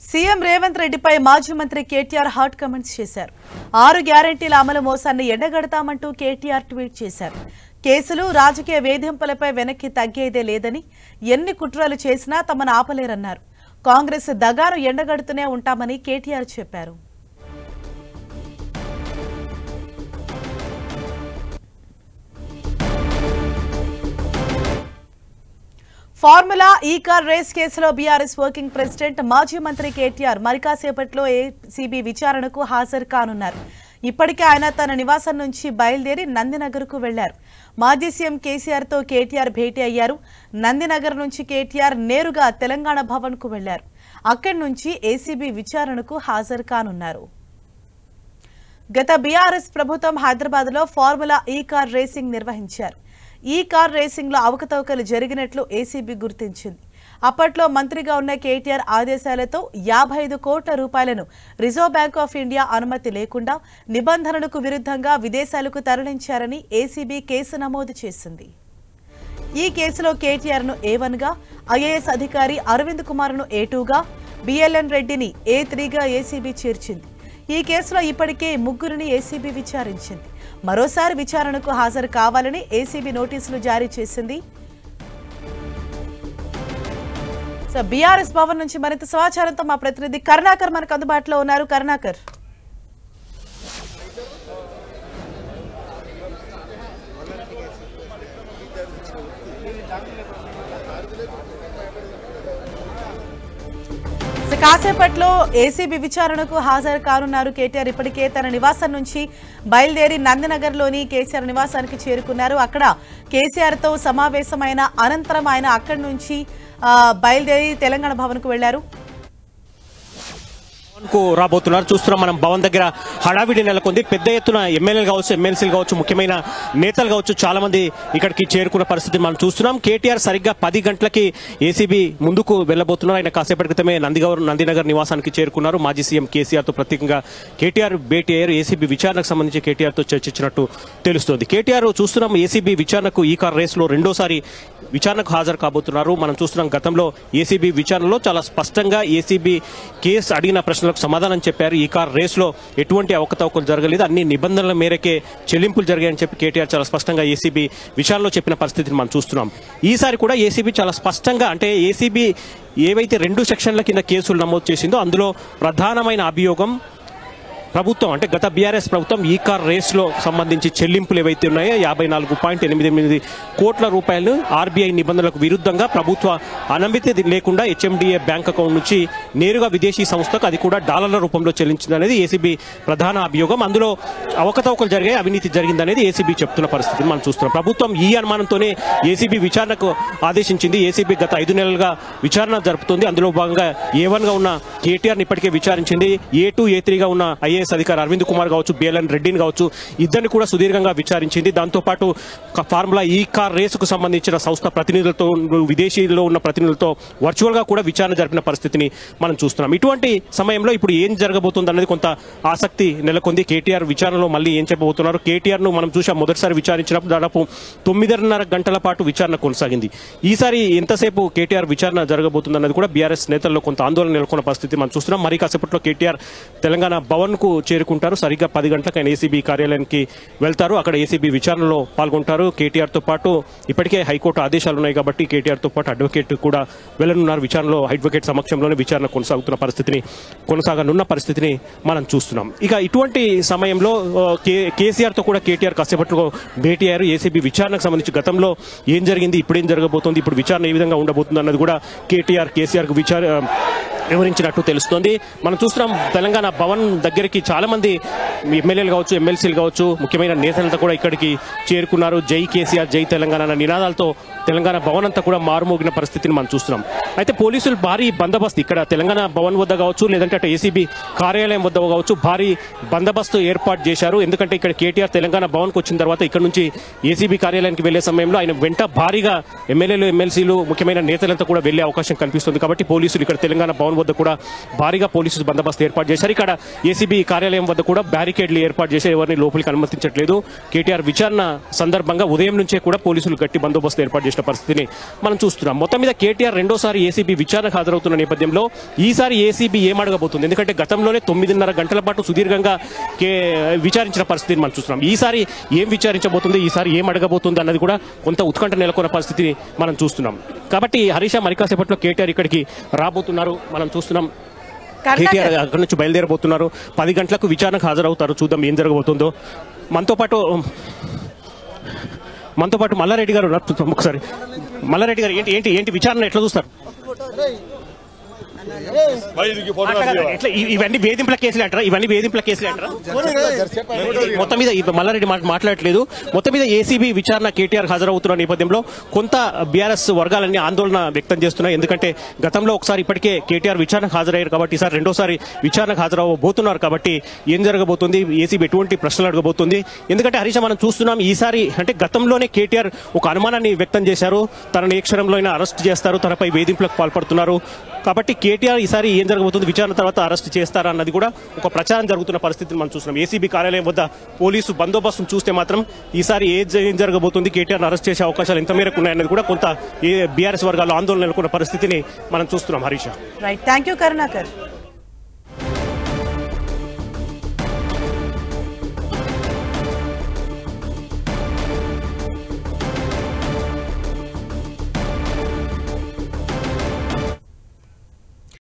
CM Revanth రెడ్డిపై మాజీ మంత్రి కేటీఆర్ హాట్ కామెంట్స్ చేశారు. 6 గ్యారెంటీల అమలు మోసాన్ని ఎండగడతామంటూ కేటీఆర్ ట్వీట్ చేశారు. కేసులు రాజకీయ వేధింపులపై వెనక్కి తగ్గేదే లేదని, ఎన్ని కుట్రలు చేసినా తమను ఆపలేరన్నారు. కాంగ్రెస్ దగాను ఎండగడుతూనే ఉంటామని కేటీఆర్ చెప్పారు. ఫార్ములా ఈ కార్ రేస్ కేసులో బీఆర్ఎస్ వర్కింగ్ ప్రెసిడెంట్ మాజీ మంత్రి కేటీఆర్ మరికాసేపట్లో ఏసీబీ విచారణకు హాజరు కానున్నారు. ఇప్పటికే ఆయన తన నివాసం నుంచి బయలుదేరి నందినగర్కు వెళ్లారు. మాజీ సీఎం కేసీఆర్తో కేటీఆర్ భేటీ అయ్యారు. నందినగర్ నుంచి కేటీఆర్ నేరుగా తెలంగాణ భవన్కు వెళ్లారు. అక్కడి నుంచి ఏసీబీ విచారణకు హాజరు కానున్నారు. గత బీఆర్ఎస్ ప్రభుత్వం హైదరాబాద్లో ఫార్ములా ఈ కార్ రేసింగ్ నిర్వహించారు. ఈ కార్ రేసింగ్ లో అవకతవకలు జరిగినట్లు ఏసీబీ గుర్తించింది. అప్పట్లో మంత్రిగా ఉన్న కేటీఆర్ ఆదేశాలతో 55 కోట్ల రూపాయలను రిజర్వ్ బ్యాంక్ ఆఫ్ ఇండియా అనుమతి లేకుండా నిబంధనలకు విరుద్ధంగా విదేశాలకు తరలించారని ఏసీబీ కేసు నమోదు చేసింది. ఈ కేసులో కేటీఆర్ ను A1 గా, ఐఏఎస్ అధికారి అరవింద్ కుమార్ ను A2 గా, బిఎల్ఎన్ రెడ్డిని A3 గా ఏసీబీ చేర్చింది. ఈ కేసులో ఇప్పటికే 3 ఏసీబీ విచారించింది. మరోసారి విచారణకు హాజరు కావాలని ఏసీబీ నోటీసులు జారీ చేసింది. బీఆర్ఎస్ భవన్ నుంచి మరింత సమాచారంతో మా ప్రతినిధి కరుణాకర్ మనకు అందుబాటులో ఉన్నారు. కరుణాకర్, కాసేపట్లో ఏసీబీ విచారణకు హాజరు కానున్నారు. కేటీఆర్ ఇప్పటికే తన నివాసం నుంచి బయలుదేరి నందినగర్లోని కేసీఆర్ నివాసానికి చేరుకున్నారు. అక్కడ కేసీఆర్ తో సమావేశమైన అనంతరం ఆయన అక్కడి నుంచి బయలుదేరి తెలంగాణ భవన్ కు వెళ్లారు. రాబోతున్నారు. చూస్తున్నాం మనం భవన్ దగ్గర హడావిడి నెలకొంది. పెద్ద ఎత్తున ఎమ్మెల్యేలు కావచ్చు, ఎమ్మెల్సీలు కావచ్చు, ముఖ్యమైన నేతలు కావచ్చు, చాలా మంది ఇక్కడికి చేరుకున్న పరిస్థితి మనం చూస్తున్నాం. కేటీఆర్ సరిగ్గా 10 గంటలకి ఏసీబీ ముందుకు వెళ్లబోతున్నారు. ఆయన కాసేపటి క్రితమే నందినగర్ నివాసానికి చేరుకున్నారు. మాజీ సీఎం కేసీఆర్ తో ప్రత్యేకంగా కేటీఆర్ భేటీ అయ్యారు. ఏసీబీ విచారణకు సంబంధించి కేటీఆర్ తో చర్చించినట్టు తెలుస్తోంది. కేటీఆర్ చూస్తున్నాం ఏసీబీ విచారణకు ఈ కార్ రేస్ లో రెండోసారి విచారణకు హాజరు కాబోతున్నారు. మనం చూస్తున్నాం గతంలో ఏసీబీ విచారణలో చాలా స్పష్టంగా ఏసీబీ కేసు అడిగిన ప్రశ్నలకు సమాధానం చెప్పారు. ఈ కార్ రేస్ లో ఎటువంటి అవకతవకలు జరగలేదు, అన్ని నిబంధనల మేరకే చెల్లింపులు జరిగాయని చెప్పి కేటీఆర్ చాలా స్పష్టంగా ఏసీబీ విచారణలో చెప్పిన పరిస్థితిని మనం చూస్తున్నాం. ఈసారి కూడా ఏసీబీ చాలా స్పష్టంగా, అంటే ఏసీబీ ఏవైతే 2 సెక్షన్ల కింద కేసులు నమోదు చేసిందో అందులో ప్రధానమైన అభియోగం ప్రభుత్వం, అంటే గత బీఆర్ఎస్ ప్రభుత్వం ఈ కార్ రేస్ లో సంబంధించి చెల్లింపులు ఏవైతే ఉన్నాయో 54.88 కోట్ల రూపాయలను ఆర్బీఐ నిబంధనలకు విరుద్ధంగా ప్రభుత్వ అనుమతి లేకుండా హెచ్ఎండిఏ బ్యాంక్ అకౌంట్ నుంచి నేరుగా విదేశీ సంస్థకు, అది కూడా డాలర్ల రూపంలో చెల్లించిందనేది ఏసీబీ ప్రధాన అభియోగం. అందులో అవకతవకలు జరిగాయి, అవినీతి జరిగిందనేది ఏసీబీ చెప్తున్న పరిస్థితిని మనం చూస్తున్నాం. ప్రభుత్వం ఈ అనుమానంతోనే ఏసీబీ విచారణకు ఆదేశించింది. ఏసీబీ గత 5 నెలలుగా విచారణ జరుపుతుంది. అందులో భాగంగా A1 గా ఉన్న కేటీఆర్ ని ఇప్పటికే విచారించింది. A2, A3 గా ఉన్న ఐఏఎస్ అధికారి అరవింద్ కుమార్ కావచ్చు, బిఎల్ఎన్ రెడ్డిని కావచ్చు, ఇద్దరిని కూడా సుదీర్ఘంగా విచారించింది. దాంతోపాటు ఫార్ములా ఈ కార్ రేసుకు సంబంధించిన సంస్థ ప్రతినిధులతో, విదేశీలో ఉన్న ప్రతినిధులతో వర్చువల్ గా కూడా విచారణ జరిపిన పరిస్థితిని మనం చూస్తున్నాం. ఇటువంటి సమయంలో ఇప్పుడు ఏం జరగబోతుంది అనేది కొంత ఆసక్తి నెలకొంది. కేటీఆర్ విచారణలో మళ్ళీ ఏం చెప్పబోతున్నారు? కేటీఆర్ ను మనం చూసాం, మొదటిసారి విచారించినప్పుడు దాదాపు 9.5 గంటల పాటు విచారణ కొనసాగింది. ఈసారి ఎంతసేపు కేటీఆర్ విచారణ జరగబోతుంది అన్నది కూడా బీఆర్ఎస్ నేతల్లో కొంత ఆందోళన నెలకొన్న పరిస్థితి మనం చూస్తున్నాం. మరి కాసేపట్లో కేటీఆర్ తెలంగాణ భవన్ కు చేరుకుంటారు. సరిగ్గా 10 గంటలకు ఆయన ఏసీబీ కార్యాలయానికి వెళ్తారు. అక్కడ ఏసీబీ విచారణలో పాల్గొంటారు. కేటీఆర్ తో పాటు ఇప్పటికే హైకోర్టు ఆదేశాలు ఉన్నాయి కాబట్టి కేటీఆర్ తో పాటు అడ్వకేట్ కూడా వెళ్లనున్నారు. విచారణలో అడ్వకేట్ సమక్షంలోనే విచారణ కొనసాగనున్న పరిస్థితిని మనం చూస్తున్నాం. ఇక ఇటువంటి సమయంలో కేసీఆర్ తో కూడా కేటీఆర్ కాసేపట్లో భేటీ అయ్యారు. ఏసీబీ విచారణకు సంబంధించి గతంలో ఏం జరిగింది, ఇప్పుడేం జరగబోతోంది, ఇప్పుడు విచారణ ఏ విధంగా ఉండబోతుంది అన్నది కూడా కేసీఆర్ కు వివరించినట్టు తెలుస్తోంది. మనం చూస్తున్నాం తెలంగాణ భవన్ దగ్గరికి చాలా మంది ఎమ్మెల్యేలు కావచ్చు, ఎమ్మెల్సీలు కావచ్చు, ముఖ్యమైన నేతలంతా కూడా ఇక్కడికి చేరుకున్నారు. జై కేసీఆర్, జై తెలంగాణ అన్న నినాదాలతో తెలంగాణ భవన్ అంతా కూడా మారుమోగిన పరిస్థితిని మనం చూస్తున్నాం. అయితే పోలీసులు భారీ బందోబస్తు ఇక్కడ తెలంగాణ భవన్ వద్ద కావచ్చు, లేదంటే అటు ఏసీబీ కార్యాలయం వద్ద కావచ్చు, భారీ బందోబస్తు ఏర్పాటు చేశారు. ఎందుకంటే ఇక్కడ కేటీఆర్ తెలంగాణ భవన్కు వచ్చిన తర్వాత ఇక్కడ నుంచి ఏసీబీ కార్యాలయానికి వెళ్లే సమయంలో ఆయన వెంట భారీగా ఎమ్మెల్యేలు, ఎమ్మెల్సీలు, ముఖ్యమైన నేతలంతా కూడా వెళ్లే అవకాశం కనిపిస్తుంది. కాబట్టి పోలీసులు ఇక్కడ తెలంగాణ భవన్ భవన్ వద్ద కూడా భారీగా పోలీసులు బందోబస్తు ఏర్పాటు చేశారు. ఇక్కడ ఏసీబీ కార్యాలయం వద్ద కూడా బ్యారికేడ్లు ఏర్పాటు చేసి ఎవరిని లోపలికి అనుమతించట్లేదు. కేటీఆర్ విచారణ సందర్భంగా ఉదయం నుంచే కూడా పోలీసులు గట్టి బందోబస్తు ఏర్పాటు చేసిన పరిస్థితిని మనం చూస్తున్నాం. మొత్తం మీద కేటీఆర్ రెండోసారి ఏసీబీ విచారణకు హాజరవుతున్న నేపథ్యంలో ఈసారి ఏసీబీ ఏం అడగబోతుంది? ఎందుకంటే గతంలోనే 9.5 గంటల పాటు సుదీర్ఘంగా విచారించిన పరిస్థితిని మనం చూస్తున్నాం. ఈసారి ఏం విచారించబోతుంది, ఈసారి ఏం అడగబోతుంది అన్నది కూడా కొంత ఉత్కంఠ నెలకొన్న పరిస్థితిని మనం చూస్తున్నాం. కాబట్టి హరీష్ మరి కాసేపట్లో కేటీఆర్ ఇక్కడికి రాబోతున్నారు, మనం చూస్తున్నాం. కేటీఆర్ అక్కడి నుంచి బయలుదేరబోతున్నారు. 10 గంటలకు విచారణకు హాజరవుతారు. చూద్దాం ఏం జరగబోతుందో. మనతో పాటు మల్లారెడ్డి గారు ఒకసారి. మల్లారెడ్డి గారు ఏంటి విచారణ ఎట్లా చూస్తారు? ఇవన్నీ వేధింపుల కేసులు అంటారా? మొత్తం మీద మల్లారెడ్డి మాట్లాడట్లేదు. మొత్తం మీద ఏసీబీ విచారణ కేటీఆర్ హాజరవుతున్న నేపథ్యంలో కొంత బీఆర్ఎస్ వర్గాలన్నీ ఆందోళన వ్యక్తం చేస్తున్నాయి. ఎందుకంటే గతంలో ఒకసారి ఇప్పటికే కేటీఆర్ విచారణకు హాజరయ్యారు కాబట్టి ఈసారి రెండోసారి విచారణకు హాజరవబోతున్నారు. కాబట్టి ఏం జరగబోతుంది, ఏసీబీ ఎటువంటి ప్రశ్నలు అడగబోతుంది? ఎందుకంటే హరీష్ మనం చూస్తున్నాం ఈసారి అంటే గతంలోనే కేటీఆర్ ఒక అనుమానాన్ని వ్యక్తం చేశారు. తనను ఏ క్షణంలో అయినా అరెస్ట్ చేస్తారు, తనపై వేధింపులకు పాల్పడుతున్నారు. కాబట్టి కేటీఆర్ ఈసారి ఏం జరగబోతుంది, విచారణ తర్వాత అరెస్ట్ చేస్తారా అన్నది కూడా ఒక ప్రచారం జరుగుతున్న పరిస్థితిని మనం చూస్తున్నాం. ఏసీబీ కార్యాలయం వద్ద పోలీసు బందోబస్తును చూస్తే మాత్రం ఈసారి ఏం జరగబోతుంది, కేటీఆర్ అరెస్ట్ చేసే అవకాశాలు ఎంత మేరకు ఉన్నాయన్నది కూడా కొంత బీఆర్ఎస్ వర్గాల్లో ఆందోళన నెలకొన్న పరిస్థితిని మనం చూస్తున్నాం. Harish right, thank you Karunakar.